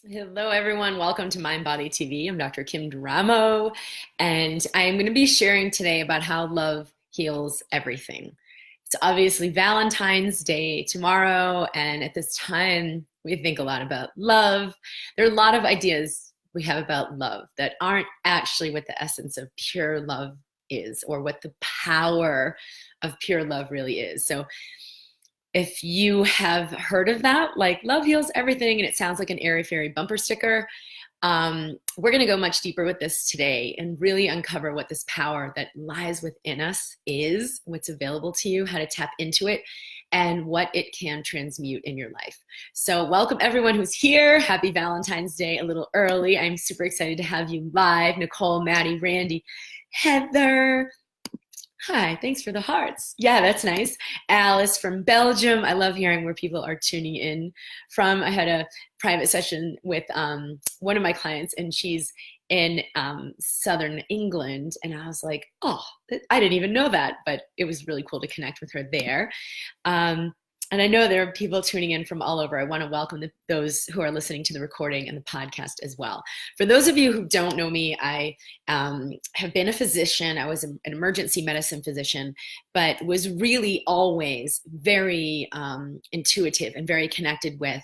Hello, everyone. Welcome to MindBody TV. I'm Dr. Kim Duramo, and I'm going to be sharing today about how love heals everything. It's obviously Valentine's Day tomorrow, and at this time, we think a lot about love. There are a lot of ideas we have about love that aren't actually what the essence of pure love is, or what the power of pure love really is. So if you have heard of that, like love heals everything, and it sounds like an airy fairy bumper sticker, we're going to go much deeper with this today and really uncover what this power that lies within us is, what's available to you, how to tap into it, and what it can transmute in your life. So welcome everyone who's here. Happy Valentine's Day a little early. I'm super excited to have you live. Nicole, Maddie, Randy, Heather. Hi, thanks for the hearts. Yeah, that's nice. Alice from Belgium. I love hearing where people are tuning in from. I had a private session with one of my clients, and she's in Southern England. And I was like, oh, I didn't even know that, but it was really cool to connect with her there. And I know there are people tuning in from all over. I want to welcome those who are listening to the recording and the podcast as well. For those of you who don't know me, I have been a physician. I was an emergency medicine physician, but was really always very intuitive and very connected with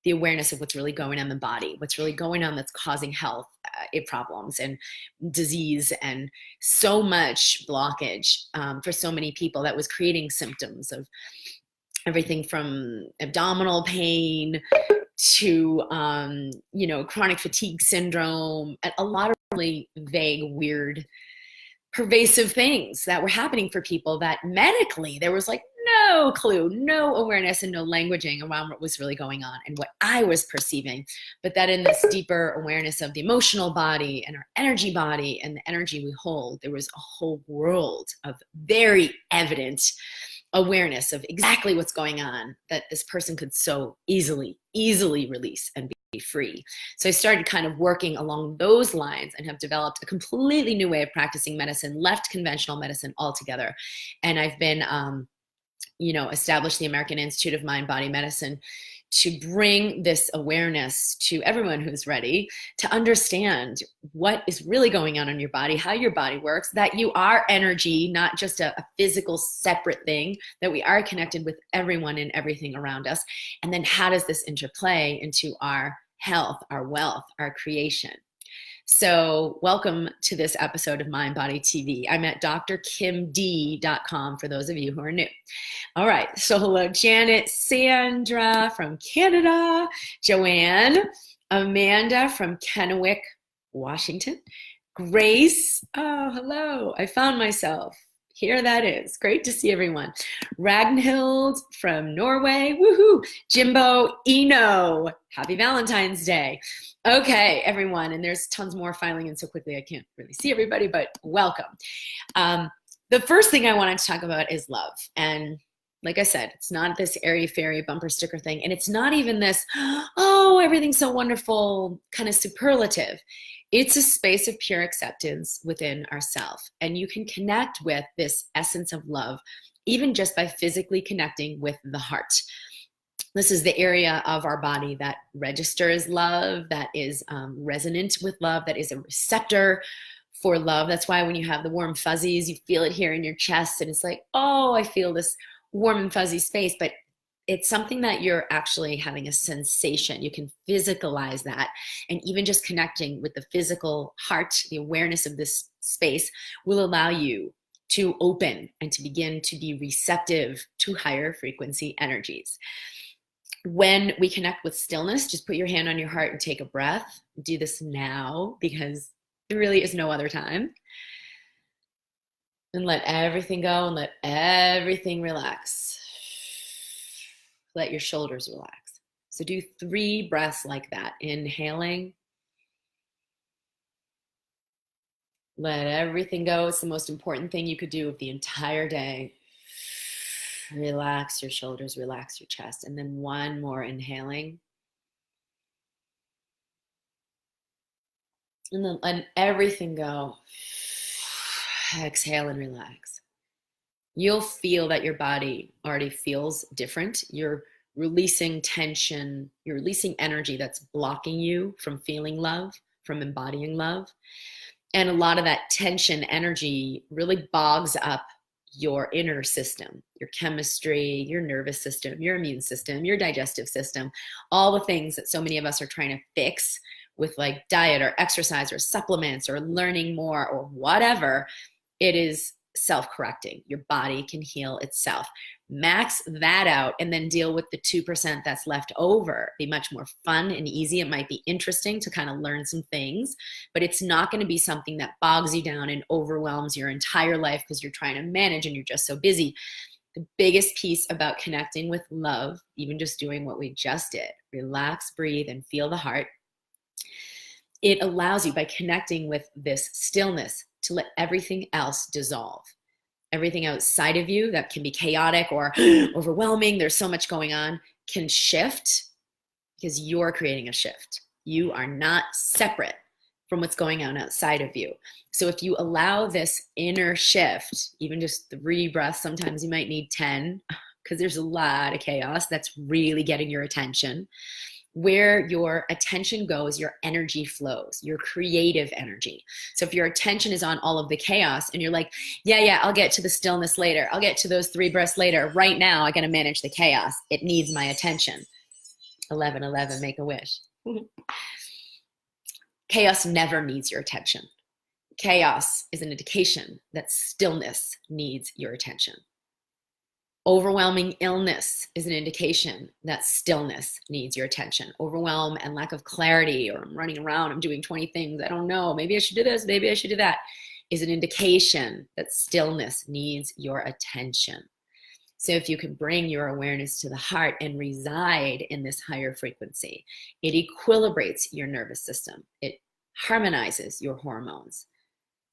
the awareness of what's really going on in the body, what's really going on that's causing health problems and disease and so much blockage for so many people that was creating symptoms of everything from abdominal pain to, chronic fatigue syndrome, a lot of really vague, weird, pervasive things that were happening for people that medically there was like no clue, no awareness, and no languaging around what was really going on and what I was perceiving. But that in this deeper awareness of the emotional body and our energy body and the energy we hold, there was a whole world of very evident awareness of exactly what's going on that this person could so easily release and be free. So I started kind of working along those lines and have developed a completely new way of practicing medicine, left conventional medicine altogether. And I've been, established the American Institute of Mind Body Medicine to bring this awareness to everyone who's ready to understand what is really going on in your body, how your body works, that you are energy, not just a physical separate thing, that we are connected with everyone and everything around us. And then how does this interplay into our health, our wealth, our creation? So welcome to this episode of MindBody TV. I'm at drkimd.com for those of you who are new. All right, so hello, Janet, Sandra from Canada, Joanne, Amanda from Kennewick, Washington, Grace, oh, hello, I found myself. Here that is. Great to see everyone. Ragnhild from Norway. Woohoo. Jimbo Eno. Happy Valentine's Day. Okay, everyone. And there's tons more filing in so quickly I can't really see everybody, but welcome. The first thing I wanted to talk about is love. And like I said, it's not this airy fairy bumper sticker thing. And it's not even this, oh, everything's so wonderful kind of superlative. It's a space of pure acceptance within ourselves. And you can connect with this essence of love, even just by physically connecting with the heart. This is the area of our body that registers love, that is resonant with love, that is a receptor for love. That's why when you have the warm fuzzies, you feel it here in your chest, and it's like, oh, I feel this warm and fuzzy space. But it's something that you're actually having a sensation. You can physicalize that. And even just connecting with the physical heart, the awareness of this space will allow you to open and to begin to be receptive to higher frequency energies. When we connect with stillness, just put your hand on your heart and take a breath. Do this now because there really is no other time. And let everything go and let everything relax. Let your shoulders relax. So do 3 breaths like that. Inhaling. Let everything go. It's the most important thing you could do of the entire day. Relax your shoulders, relax your chest. And then 1 more inhaling. And then let everything go. Exhale and relax. You'll feel that your body already feels different. Your releasing tension, you're releasing energy that's blocking you from feeling love, from embodying love. And a lot of that tension energy really bogs up your inner system, your chemistry, your nervous system, your immune system, your digestive system, all the things that so many of us are trying to fix with like diet or exercise or supplements or learning more or whatever. It is self-correcting. Your body can heal itself. Max that out and then deal with the 2% that's left over. Be much more fun and easy. It might be interesting to kind of learn some things, but it's not going to be something that bogs you down and overwhelms your entire life because you're trying to manage and you're just so busy. The biggest piece about connecting with love, even just doing what we just did, relax, breathe, and feel the heart. It allows you, by connecting with this stillness, to let everything else dissolve. Everything outside of you that can be chaotic or overwhelming, there's so much going on, can shift because you're creating a shift. You are not separate from what's going on outside of you. So if you allow this inner shift, even just 3 breaths, sometimes you might need 10 because there's a lot of chaos that's really getting your attention. Where your attention goes, your energy flows, your creative energy. So if your attention is on all of the chaos and you're like, yeah, I'll get to the stillness later. I'll get to those 3 breaths later. Right now, I got to manage the chaos. It needs my attention. 11:11, make a wish. Chaos never needs your attention. Chaos is an indication that stillness needs your attention. Overwhelming illness is an indication that stillness needs your attention. Overwhelm and lack of clarity, or I'm running around, I'm doing 20 things, I don't know, maybe I should do this, maybe I should do that, is an indication that stillness needs your attention. So if you can bring your awareness to the heart and reside in this higher frequency, it equilibrates your nervous system. It harmonizes your hormones.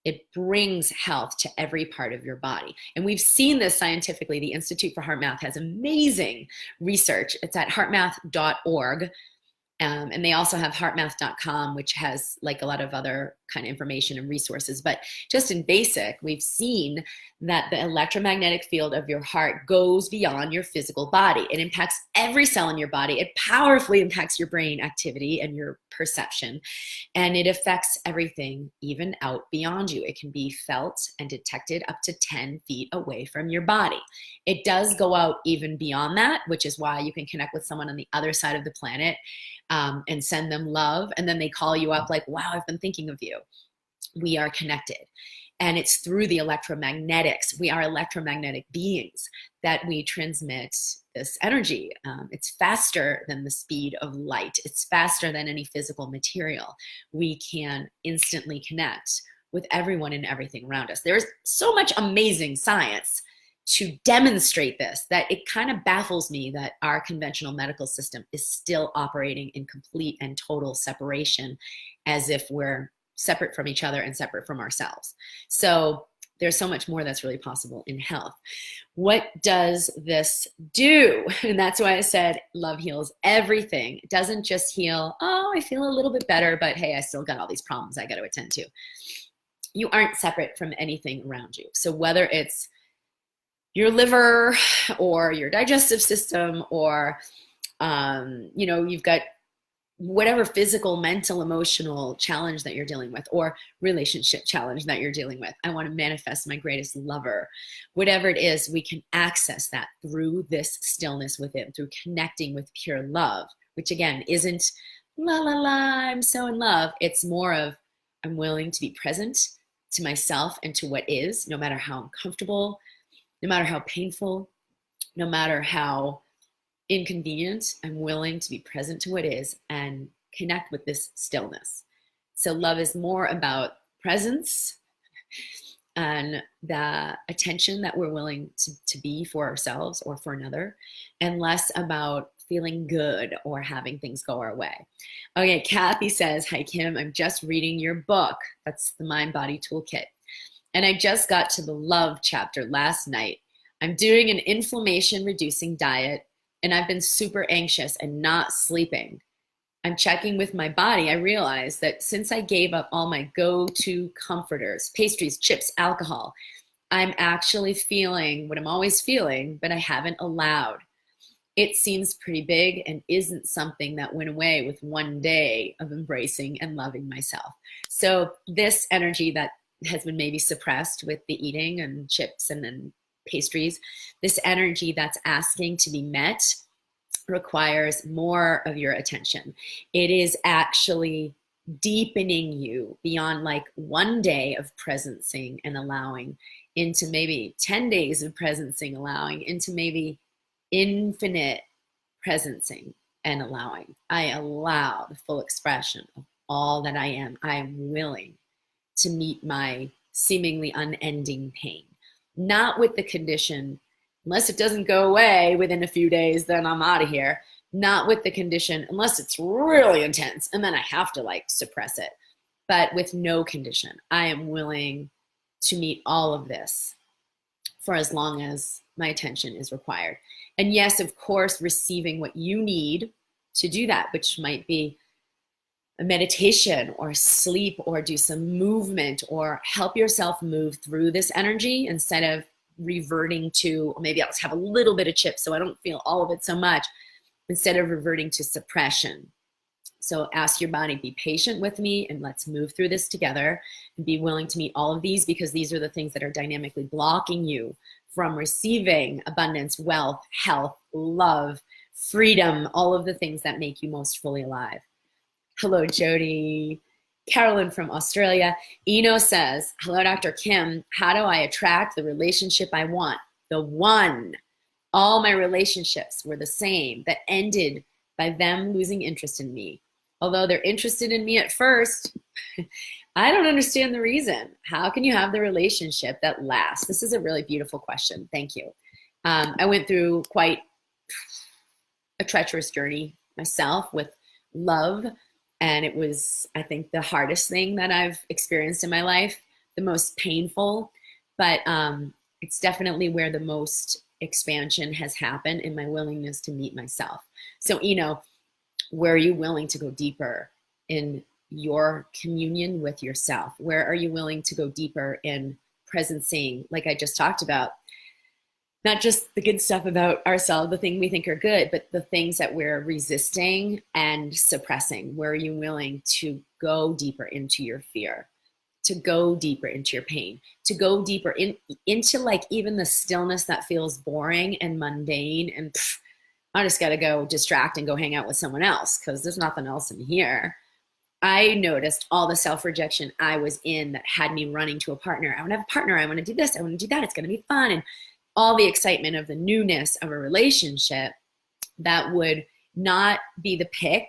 It brings health to every part of your body. And we've seen this scientifically. The Institute for HeartMath has amazing research. It's at heartmath.org. And they also have heartmath.com, which has like a lot of other kind of information and resources. But just in basic, we've seen that the electromagnetic field of your heart goes beyond your physical body. It impacts every cell in your body. It powerfully impacts your brain activity and your perception. And it affects everything, even out beyond you. It can be felt and detected up to 10 feet away from your body. It does go out even beyond that, which is why you can connect with someone on the other side of the planet and send them love. And then they call you up like, wow, I've been thinking of you. We are connected. And it's through the electromagnetics. We are electromagnetic beings that we transmit this energy. It's faster than the speed of light. It's faster than any physical material. We can instantly connect with everyone and everything around us. There's so much amazing science to demonstrate this that it kind of baffles me that our conventional medical system is still operating in complete and total separation, as if we're separate from each other and separate from ourselves. So there's so much more that's really possible in health. What does this do? And that's why I said love heals everything. It doesn't just heal, oh, I feel a little bit better, but hey, I still got all these problems I got to attend to. You aren't separate from anything around you. So whether it's your liver or your digestive system, or you've got whatever physical, mental, emotional challenge that you're dealing with, or relationship challenge that you're dealing with. I want to manifest my greatest lover. Whatever it is, we can access that through this stillness within, through connecting with pure love, which again isn't la la la, I'm so in love. It's more of I'm willing to be present to myself and to what is, no matter how uncomfortable, no matter how painful, no matter how inconvenient, I'm willing to be present to what is and connect with this stillness. So love is more about presence and the attention that we're willing to be for ourselves or for another, and less about feeling good or having things go our way. Okay, Kathy says, hi Kim, I'm just reading your book. That's the Mind Body Toolkit. And I just got to the love chapter last night. I'm doing an inflammation reducing diet, and I've been super anxious and not sleeping. I'm checking with my body. I realized that since I gave up all my go-to comforters, pastries, chips, alcohol, I'm actually feeling what I'm always feeling, but I haven't allowed. it seems pretty big and isn't something that went away with one day of embracing and loving myself. So this energy that has been maybe suppressed with the eating and chips and then pastries, this energy that's asking to be met requires more of your attention. It is actually deepening you beyond like one day of presencing and allowing into maybe 10 days of presencing, allowing into maybe infinite presencing and allowing. I allow the full expression of all that I am. I am willing to meet my seemingly unending pain, not with the condition, unless it doesn't go away within a few days, then I'm out of here. Not with the condition, unless it's really intense, and then I have to like suppress it. But with no condition, I am willing to meet all of this for as long as my attention is required. And yes, of course, receiving what you need to do that, which might be a meditation or sleep or do some movement or help yourself move through this energy instead of reverting to, or maybe I'll just have a little bit of chips so I don't feel all of it so much, instead of reverting to suppression. So ask your body, be patient with me and let's move through this together and be willing to meet all of these, because these are the things that are dynamically blocking you from receiving abundance, wealth, health, love, freedom, all of the things that make you most fully alive. Hello, Jody. Carolyn from Australia. Eno says, hello, Dr. Kim. How do I attract the relationship I want? The one. All my relationships were the same, that ended by them losing interest in me. Although they're interested in me at first, I don't understand the reason. How can you have the relationship that lasts? This is a really beautiful question. Thank you. I went through quite a treacherous journey myself with love. And it was, I think, the hardest thing that I've experienced in my life, the most painful, but it's definitely where the most expansion has happened in my willingness to meet myself. So, where are you willing to go deeper in your communion with yourself? Where are you willing to go deeper in presencing, like I just talked about? Not just the good stuff about ourselves, the thing we think are good, but the things that we're resisting and suppressing. Where are you willing to go deeper into your fear, to go deeper into your pain, to go deeper into like even the stillness that feels boring and mundane and I just got to go distract and go hang out with someone else because there's nothing else in here. I noticed all the self-rejection I was in that had me running to a partner. I want to have a partner. I want to do this. I want to do that. It's going to be fun. And all the excitement of the newness of a relationship that would not be the pick,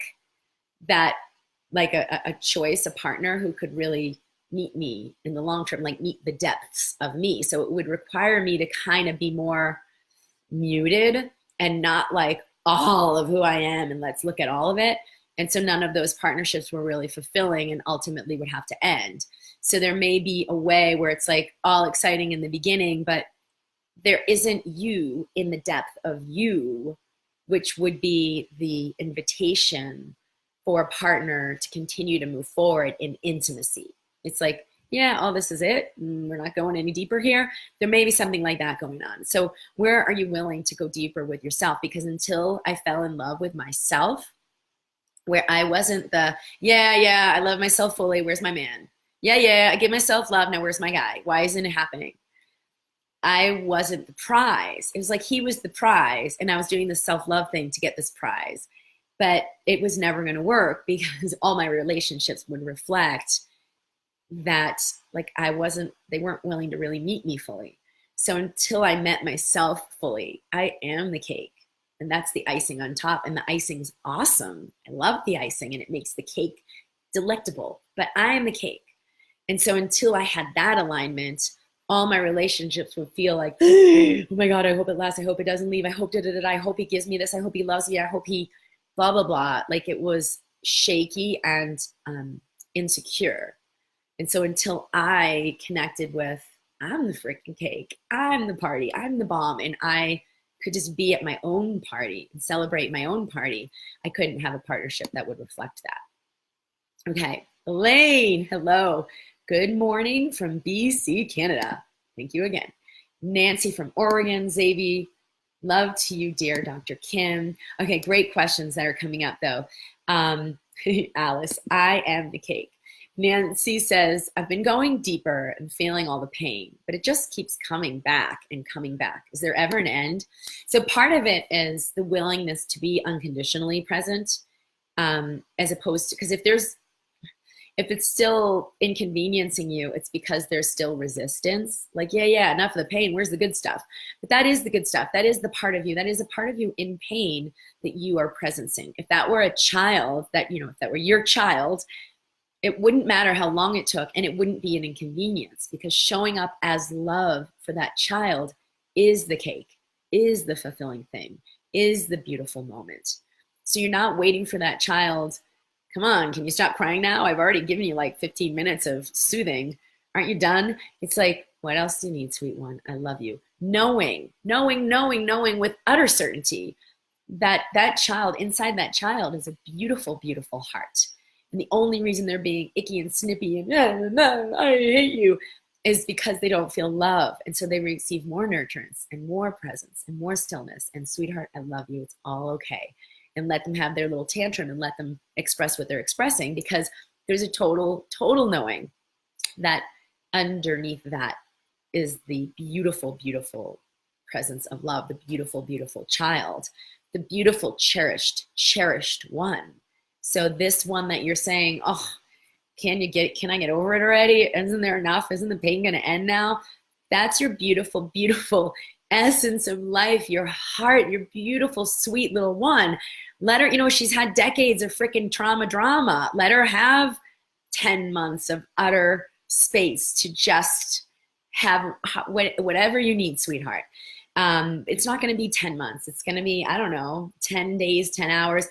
that like a choice, a partner who could really meet me in the long term, like meet the depths of me. So it would require me to kind of be more muted and not like all of who I am and let's look at all of it. And so none of those partnerships were really fulfilling and ultimately would have to end. So there may be a way where it's like all exciting in the beginning, but there isn't you in the depth of you, which would be the invitation for a partner to continue to move forward in intimacy. It's like, yeah, all this is it. We're not going any deeper here. There may be something like that going on. So where are you willing to go deeper with yourself? Because until I fell in love with myself, where I wasn't the, I love myself fully. Where's my man? I give myself love. Now where's my guy? Why isn't it happening? I wasn't the prize. It was like he was the prize and I was doing the self-love thing to get this prize. But it was never going to work because all my relationships would reflect that like they weren't willing to really meet me fully. So until I met myself fully, I am the cake. And that's the icing on top. And the icing's awesome. I love the icing and it makes the cake delectable. But I am the cake. And so until I had that alignment, all my relationships would feel like, oh my God, I hope it lasts. I hope it doesn't leave. I hope I hope he gives me this. I hope he loves me. I hope he blah, blah, blah. Like it was shaky and insecure. And so until I connected with, I'm the freaking cake, I'm the party, I'm the bomb, and I could just be at my own party and celebrate my own party, I couldn't have a partnership that would reflect that. Okay, Elaine, hello. Good morning from BC, Canada. Thank you again. Nancy from Oregon, Zavi, Love to you, dear Dr. Kim. Okay, great questions that are coming up though. Alice, I am the cake. Nancy says, I've been going deeper and feeling all the pain, but it just keeps coming back and coming back. Is there ever an end? So part of it is the willingness to be unconditionally present, as opposed to, because if it's still inconveniencing you, it's because there's still resistance. Like, yeah, enough of the pain. Where's the good stuff? But that is the good stuff. That is the part of you. That is a part of you in pain that you are presencing. If that were a child, if that were your child, it wouldn't matter how long it took, and it wouldn't be an inconvenience, because showing up as love for that child is the cake, is the fulfilling thing, is the beautiful moment. So you're not waiting for that child. Come on, can you stop crying now? I've already given you like 15 minutes of soothing. Aren't you done? It's like, what else do you need, sweet one? I love you. Knowing with utter certainty that that child, inside that child, is a beautiful, beautiful heart. And the only reason they're being icky and snippy and I hate you is because they don't feel love. And so they receive more nurturance and more presence and more stillness. And sweetheart, I love you. It's all okay. And let them have their little tantrum and let them express what they're expressing, because there's a total knowing that underneath that is the beautiful, beautiful presence of love, the beautiful, beautiful child, the beautiful, cherished one. So this one that you're saying, oh, can I get over it already? Isn't there enough? Isn't the pain going to end now? That's your beautiful, beautiful essence of life, your heart, your beautiful, sweet little one. Let her, she's had decades of freaking trauma drama. Let her have 10 months of utter space to just have whatever you need, sweetheart. It's not going to be 10 months. It's going to be, 10 days, 10 hours.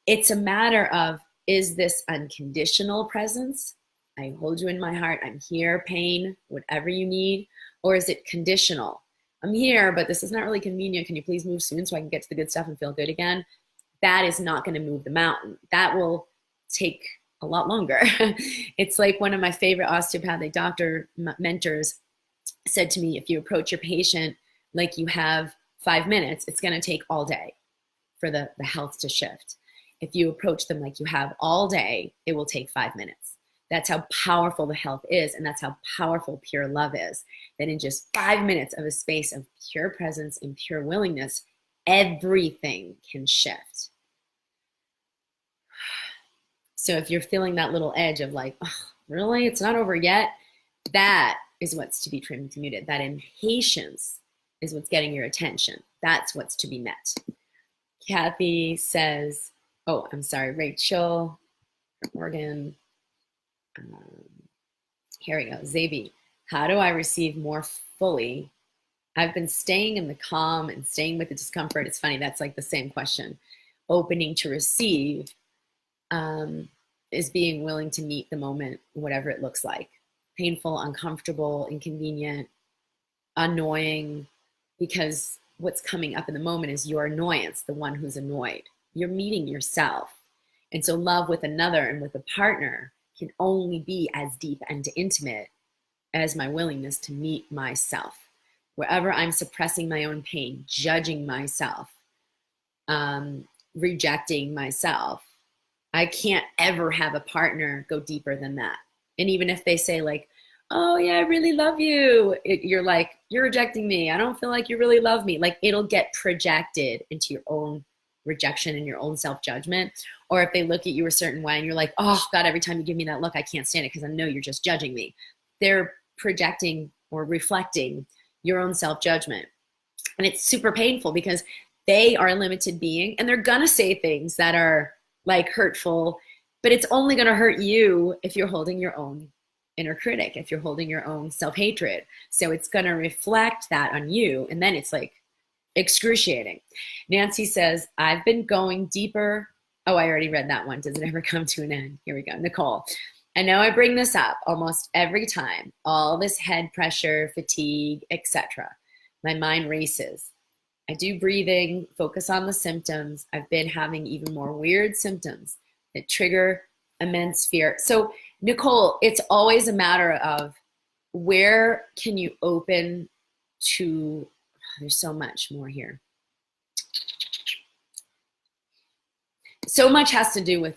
It's a matter of, is this unconditional presence? I hold you in my heart. I'm here, pain, whatever you need. Or is it conditional? I'm here, but this is not really convenient. Can you please move soon so I can get to the good stuff and feel good again? That is not going to move the mountain. That will take a lot longer. It's like one of my favorite osteopathic doctor mentors said to me, if you approach your patient like you have 5 minutes, it's going to take all day for the health to shift. If you approach them like you have all day, it will take 5 minutes. That's how powerful the health is, and that's how powerful pure love is. That in just 5 minutes of a space of pure presence and pure willingness, everything can shift. So if you're feeling that little edge of like, oh, really? It's not over yet? That is what's to be transmuted. That impatience is what's getting your attention. That's what's to be met. Kathy says, Rachel, Morgan. Here we go. Zabi, how do I receive more fully? I've been staying in the calm and staying with the discomfort. It's funny, that's like the same question. Opening to receive is being willing to meet the moment, whatever it looks like. Painful, uncomfortable, inconvenient, annoying, because what's coming up in the moment is your annoyance, the one who's annoyed. You're meeting yourself. And so love with another and with a partner can only be as deep and intimate as my willingness to meet myself. Wherever I'm suppressing my own pain, judging myself, rejecting myself, I can't ever have a partner go deeper than that. And even if they say like, oh yeah, I really love you, you're like, you're rejecting me. I don't feel like you really love me. Like it'll get projected into your own rejection and your own self-judgment. Or if they look at you a certain way and you're like, oh God, every time you give me that look, I can't stand it because I know you're just judging me. They're projecting or reflecting your own self-judgment. And it's super painful because they are a limited being and they're gonna say things that are like hurtful, but it's only gonna hurt you if you're holding your own inner critic, if you're holding your own self-hatred. So it's gonna reflect that on you, and then it's like excruciating. Nancy says, I've been going deeper. Oh, I already read that one. Does it ever come to an end? Here we go. Nicole, I know I bring this up almost every time. All this head pressure, fatigue, etc. My mind races. I do breathing, focus on the symptoms. I've been having even more weird symptoms that trigger immense fear. So Nicole, it's always a matter of where can you open to, there's so much more here. So much has to do with,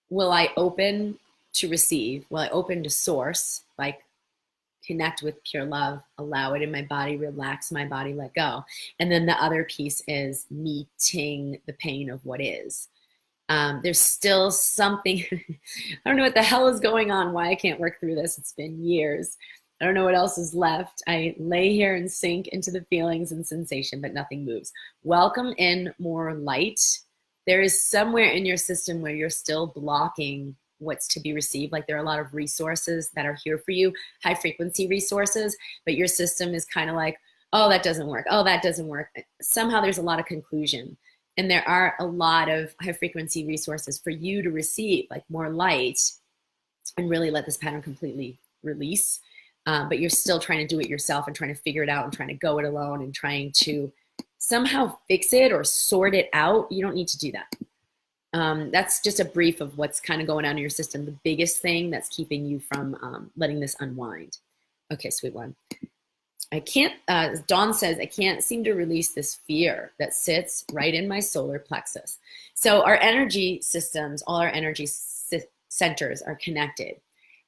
will I open to receive? Will I open to source? Like, connect with pure love, allow it in my body, relax my body, let go. And then the other piece is meeting the pain of what is. There's still something, I don't know what the hell is going on, why I can't work through this. It's been years. I don't know what else is left. I lay here and sink into the feelings and sensation, but nothing moves. Welcome in more light. There is somewhere in your system where you're still blocking what's to be received. Like, there are a lot of resources that are here for you, high frequency resources, but your system is kind of like, oh, that doesn't work. Oh, that doesn't work. Somehow there's a lot of conclusion. And there are a lot of high frequency resources for you to receive, like more light, and really let this pattern completely release. But you're still trying to do it yourself and trying to figure it out and trying to go it alone and trying to somehow fix it or sort it out. You don't need to do that. That's just a brief of what's kind of going on in your system. The biggest thing that's keeping you from letting this unwind. Okay, sweet one. I can't, Dawn says, I can't seem to release this fear that sits right in my solar plexus. So our energy systems, all our energy centers are connected.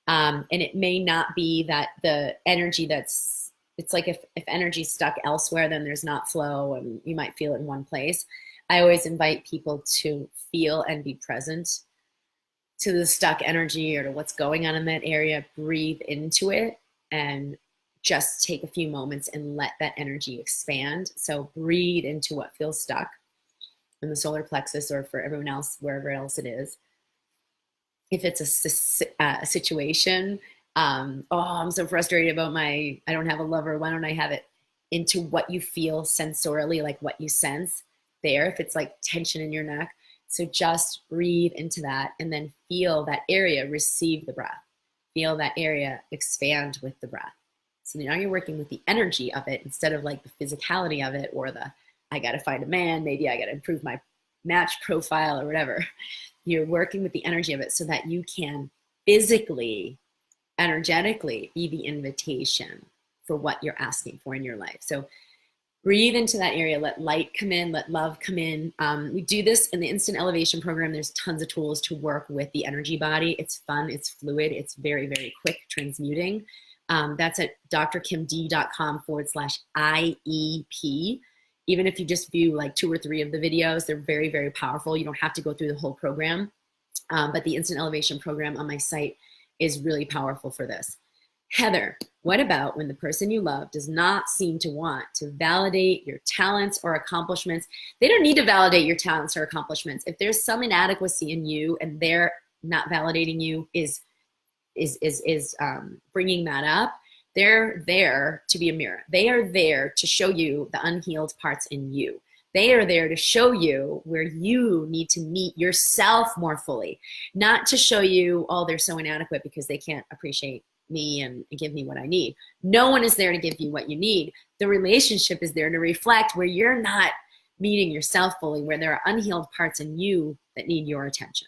And it may not be that the energy that's, it's like if energy's stuck elsewhere, then there's not flow and you might feel it in one place. I always invite people to feel and be present to the stuck energy or to what's going on in that area. Breathe into it and just take a few moments and let that energy expand. So breathe into what feels stuck in the solar plexus, or for everyone else, wherever else it is. If it's a situation, oh, I'm so frustrated about I don't have a lover, why don't I have it? Into what you feel sensorially, like what you sense there, if it's like tension in your neck. So just breathe into that and then feel that area receive the breath. Feel that area expand with the breath. So now you're working with the energy of it instead of like the physicality of it, or the, I got to find a man, maybe I got to improve my match profile or whatever. You're working with the energy of it so that you can physically, energetically be the invitation for what you're asking for in your life. So breathe into that area, let light come in, let love come in. We do this in the Instant Elevation program. There's tons of tools to work with the energy body. It's fun, it's fluid, it's very, very quick transmuting. That's at drkimd.com/IEP. Even if you just view like 2 or 3 of the videos, they're very, very powerful. You don't have to go through the whole program. But the Instant Elevation program on my site is really powerful for this. Heather, what about when the person you love does not seem to want to validate your talents or accomplishments? They don't need to validate your talents or accomplishments. If there's some inadequacy in you and they're not validating you, is bringing that up, they're there to be a mirror. They are there to show you the unhealed parts in you. They are there to show you where you need to meet yourself more fully, not to show you, oh, they're so inadequate because they can't appreciate me and give me what I need. No one is there to give you what you need. The relationship is there to reflect where you're not meeting yourself fully, where there are unhealed parts in you that need your attention.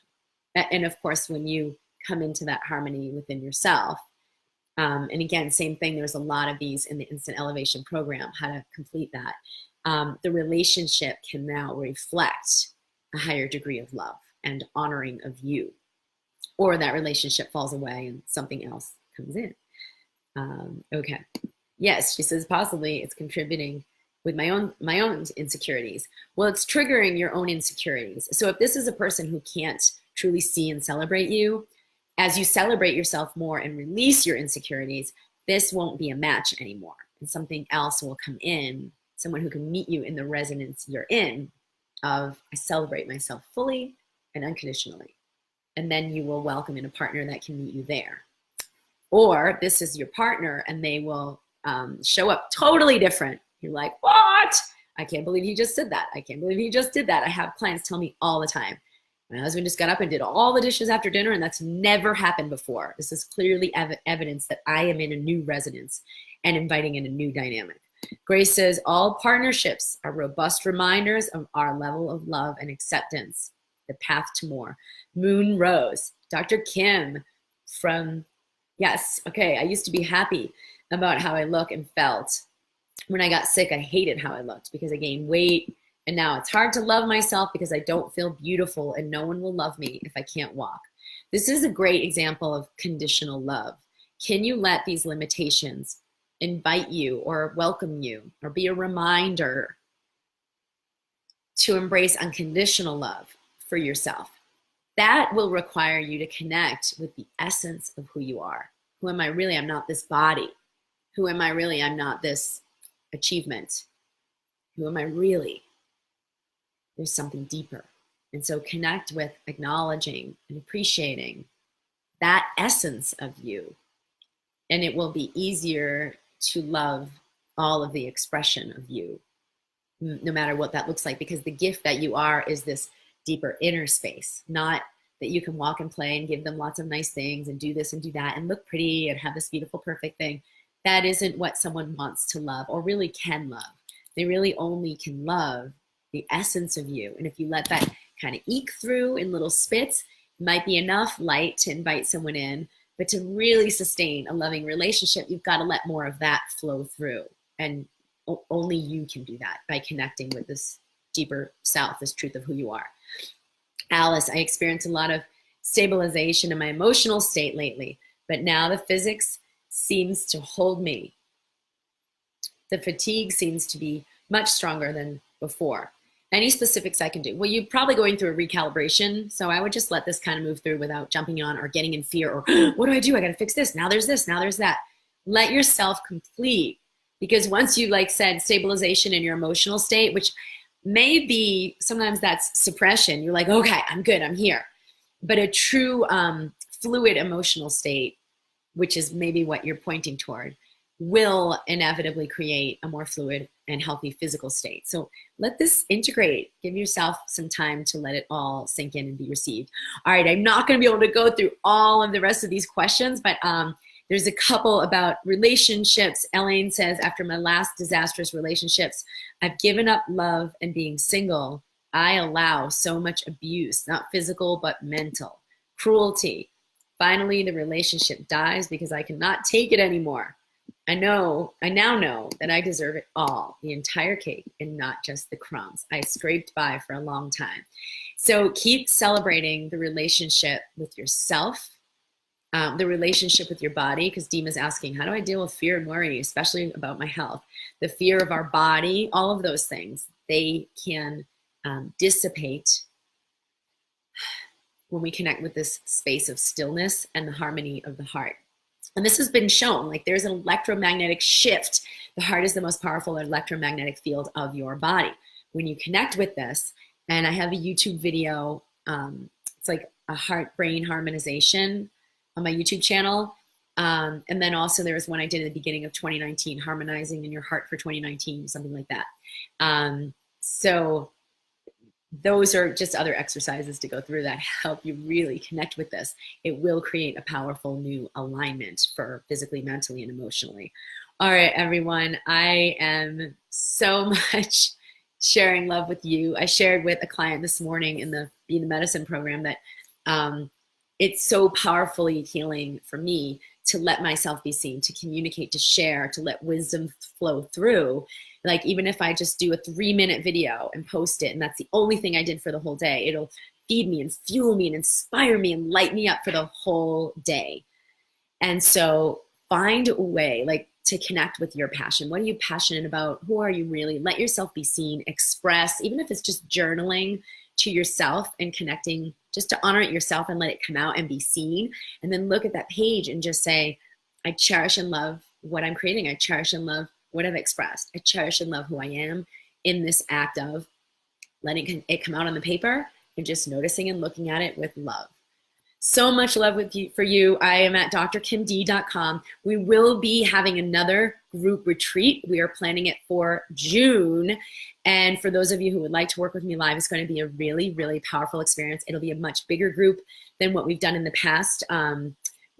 And of course, when you come into that harmony within yourself, and again, same thing, there's a lot of these in the Instant Elevation program, how to complete that. The relationship can now reflect a higher degree of love and honoring of you, or that relationship falls away and something else comes in. Okay. Yes, she says possibly it's contributing with my own insecurities. Well, it's triggering your own insecurities. So if this is a person who can't truly see and celebrate you, as you celebrate yourself more and release your insecurities, this won't be a match anymore. And something else will come in, someone who can meet you in the resonance you're in of, I celebrate myself fully and unconditionally. And then you will welcome in a partner that can meet you there. Or this is your partner and they will show up totally different. You're like, what? I can't believe he just said that. I can't believe he just did that. I have clients tell me all the time, my husband just got up and did all the dishes after dinner, and that's never happened before. This is clearly evidence that I am in a new resonance and inviting in a new dynamic. Grace says, all partnerships are robust reminders of our level of love and acceptance, the path to more. Moon Rose, Dr. Kim from, yes, okay, I used to be happy about how I look and felt. When I got sick, I hated how I looked because I gained weight And now it's hard to love myself because I don't feel beautiful, and no one will love me if I can't walk. This is a great example of conditional love. Can you let these limitations invite you or welcome you or be a reminder to embrace unconditional love for yourself? That will require you to connect with the essence of who you are. Who am I really? I'm not this body. Who am I really? I'm not this achievement. Who am I really? There's something deeper. And so connect with acknowledging and appreciating that essence of you. And it will be easier to love all of the expression of you, no matter what that looks like, because the gift that you are is this deeper inner space, not that you can walk and play and give them lots of nice things and do this and do that and look pretty and have this beautiful, perfect thing. That isn't what someone wants to love or really can love. They really only can love the essence of you. And if you let that kind of eke through in little spits, it might be enough light to invite someone in. But to really sustain a loving relationship, you've got to let more of that flow through. And only you can do that by connecting with this deeper self, this truth of who you are. Alice, I experienced a lot of stabilization in my emotional state lately, but now the physics seems to hold me. The fatigue seems to be much stronger than before. Any specifics I can do? Well, you're probably going through a recalibration, so I would just let this kind of move through without jumping on or getting in fear or, what do? I got to fix this. Now there's this, now there's that. Let yourself complete, because once you, like said, stabilization in your emotional state, which may be, sometimes that's suppression. You're like, okay, I'm good, I'm here. But a true fluid emotional state, which is maybe what you're pointing toward, will inevitably create a more fluid and healthy physical state. So let this integrate. Give yourself some time to let it all sink in and be received. All right, I'm not going to be able to go through all of the rest of these questions, but there's a couple about relationships. Elaine says, after my last disastrous relationships, I've given up love and being single. I allow so much abuse, not physical, but mental. Cruelty. Finally, the relationship dies because I cannot take it anymore. I now know that I deserve it all, the entire cake, and not just the crumbs. I scraped by for a long time. So keep celebrating the relationship with yourself, the relationship with your body, because Dima's asking, how do I deal with fear and worry, especially about my health? The fear of our body, all of those things, they can dissipate when we connect with this space of stillness and the harmony of the heart. And this has been shown, like there's an electromagnetic shift. The heart is the most powerful electromagnetic field of your body. When you connect with this, and I have a YouTube video, it's like a heart-brain harmonization on my YouTube channel. And then also there was one I did at the beginning of 2019, harmonizing in your heart for 2019, something like that. So those are just other exercises to go through that help you really connect with this. It will create a powerful new alignment for physically, mentally, and emotionally. All right, everyone, I am so much sharing love with you. I shared with a client this morning in the Be the Medicine program that it's so powerfully healing for me to let myself be seen, to communicate, to share, to let wisdom flow through. Like even if I just do a 3-minute video and post it, and that's the only thing I did for the whole day, it'll feed me and fuel me and inspire me and light me up for the whole day. And so find a way like to connect with your passion. What are you passionate about? Who are you really? Let yourself be seen, express, even if it's just journaling to yourself and connecting, just to honor it yourself and let it come out and be seen. And then look at that page and just say, I cherish and love what I'm creating. I cherish and love what I've expressed. I cherish and love who I am in this act of letting it come out on the paper and just noticing and looking at it with love. So much love for you. I am at drkimd.com. We will be having another group retreat. We are planning it for June. And for those of you who would like to work with me live, it's going to be a really, really powerful experience. It'll be a much bigger group than what we've done in the past.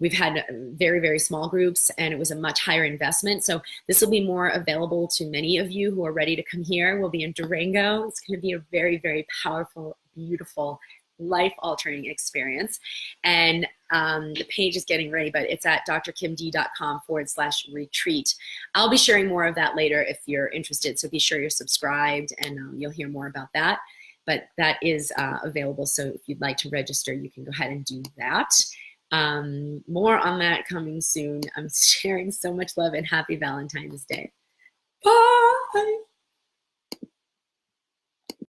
We've had very, very small groups, and it was a much higher investment. So this will be more available to many of you who are ready to come here. We'll be in Durango. It's going to be a very, very powerful, beautiful, life-altering experience. And The page is getting ready, but it's at drkimd.com/retreat. I'll be sharing more of that later if you're interested, so be sure you're subscribed, and you'll hear more about that. But that is available, so if you'd like to register, you can go ahead and do that. More on that coming soon. I'm sharing so much love, and happy Valentine's Day. Bye!